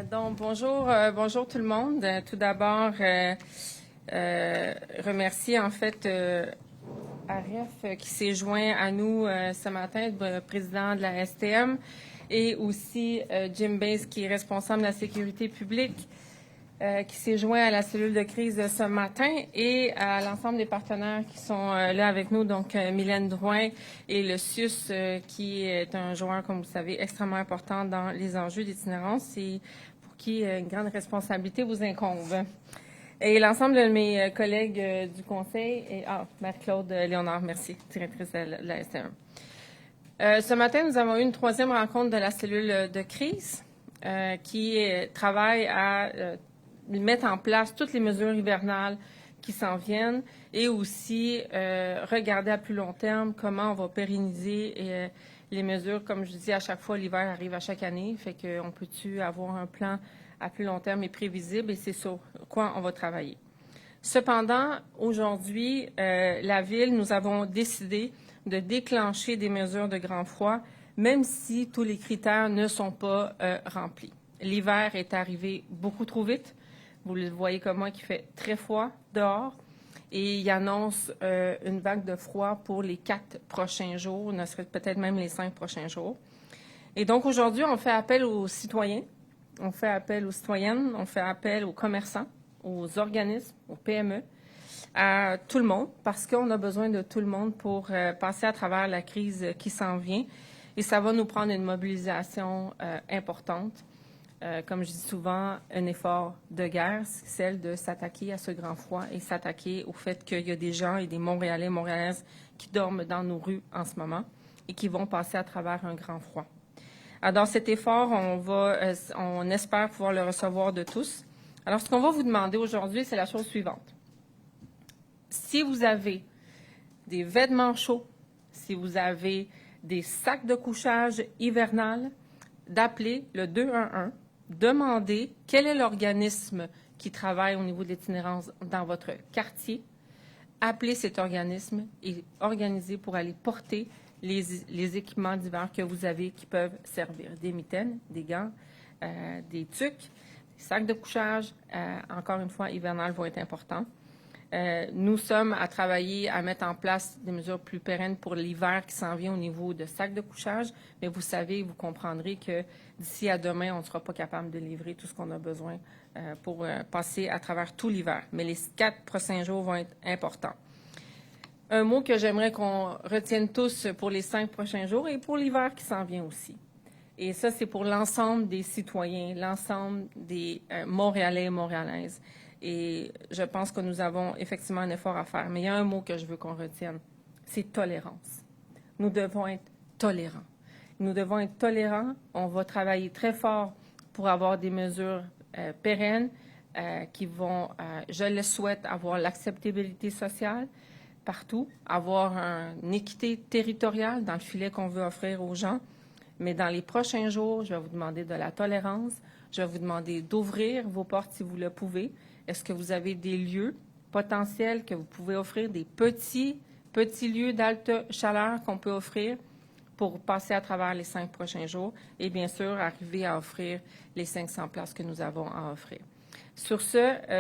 Donc, bonjour tout le monde. Tout d'abord, remercier en fait Aref qui s'est joint à nous ce matin, le président de la STM, et aussi Jim Bass qui est responsable de la sécurité publique, qui s'est joint à la cellule de crise de ce matin, et à l'ensemble des partenaires qui sont là avec nous, donc Mylène Drouin et le CIUS, qui est un joueur, comme vous savez, extrêmement important dans les enjeux d'itinérance et pour qui une grande responsabilité vous incombe. Et l'ensemble de mes collègues du Conseil, et Marie-Claude Léonard, merci, directrice de la STM. Ce matin, nous avons eu une troisième rencontre de la cellule de crise qui travaille à mettre en place toutes les mesures hivernales qui s'en viennent et aussi regarder à plus long terme comment on va pérenniser les mesures. Comme je dis à chaque fois, l'hiver arrive à chaque année, fait qu'on peut-tu avoir un plan à plus long terme et prévisible, et c'est sur quoi on va travailler. Cependant, aujourd'hui, la Ville, nous avons décidé de déclencher des mesures de grand froid, même si tous les critères ne sont pas remplis. L'hiver est arrivé beaucoup trop vite. Vous le voyez comme moi, qu'il fait très froid dehors, et il annonce une vague de froid pour les 4 prochains jours, ne serait peut-être même les 5 prochains jours. Et donc, aujourd'hui, on fait appel aux citoyens, on fait appel aux citoyennes, on fait appel aux commerçants, aux organismes, aux PME, à tout le monde, parce qu'on a besoin de tout le monde pour passer à travers la crise qui s'en vient. Et ça va nous prendre une mobilisation importante. Comme je dis souvent, un effort de guerre, c'est celle de s'attaquer à ce grand froid et s'attaquer au fait qu'il y a des gens et des Montréalais, Montréalaises qui dorment dans nos rues en ce moment et qui vont passer à travers un grand froid. Alors, dans cet effort, on espère pouvoir le recevoir de tous. Alors, ce qu'on va vous demander aujourd'hui, c'est la chose suivante. Si vous avez des vêtements chauds, si vous avez des sacs de couchage hivernal, d'appeler le 211, demander quel est l'organisme qui travaille au niveau de l'itinérance dans votre quartier, appelez cet organisme et organisez pour aller porter les équipements d'hiver que vous avez qui peuvent servir. Des mitaines, des gants, des tucs, des sacs de couchage, encore une fois, hivernales vont être importants. Nous sommes à travailler à mettre en place des mesures plus pérennes pour l'hiver qui s'en vient au niveau de sacs de couchage, mais vous savez, vous comprendrez que d'ici à demain, on ne sera pas capable de livrer tout ce qu'on a besoin pour passer à travers tout l'hiver. Mais les 4 prochains jours vont être importants. Un mot que j'aimerais qu'on retienne tous pour les 5 prochains jours et pour l'hiver qui s'en vient aussi. Et ça, c'est pour l'ensemble des citoyens, l'ensemble des Montréalais et Montréalaises. Et je pense que nous avons effectivement un effort à faire. Mais il y a un mot que je veux qu'on retienne, c'est tolérance. Nous devons être tolérants. Nous devons être tolérants. On va travailler très fort pour avoir des mesures pérennes qui vont, je le souhaite, avoir l'acceptabilité sociale partout, avoir une équité territoriale dans le filet qu'on veut offrir aux gens. Mais dans les prochains jours, je vais vous demander de la tolérance. Je vais vous demander d'ouvrir vos portes si vous le pouvez. Est-ce que vous avez des lieux potentiels que vous pouvez offrir, des petits lieux d'halte chaleur qu'on peut offrir pour passer à travers les 5 prochains jours et bien sûr arriver à offrir les 500 places que nous avons à offrir. Sur ce,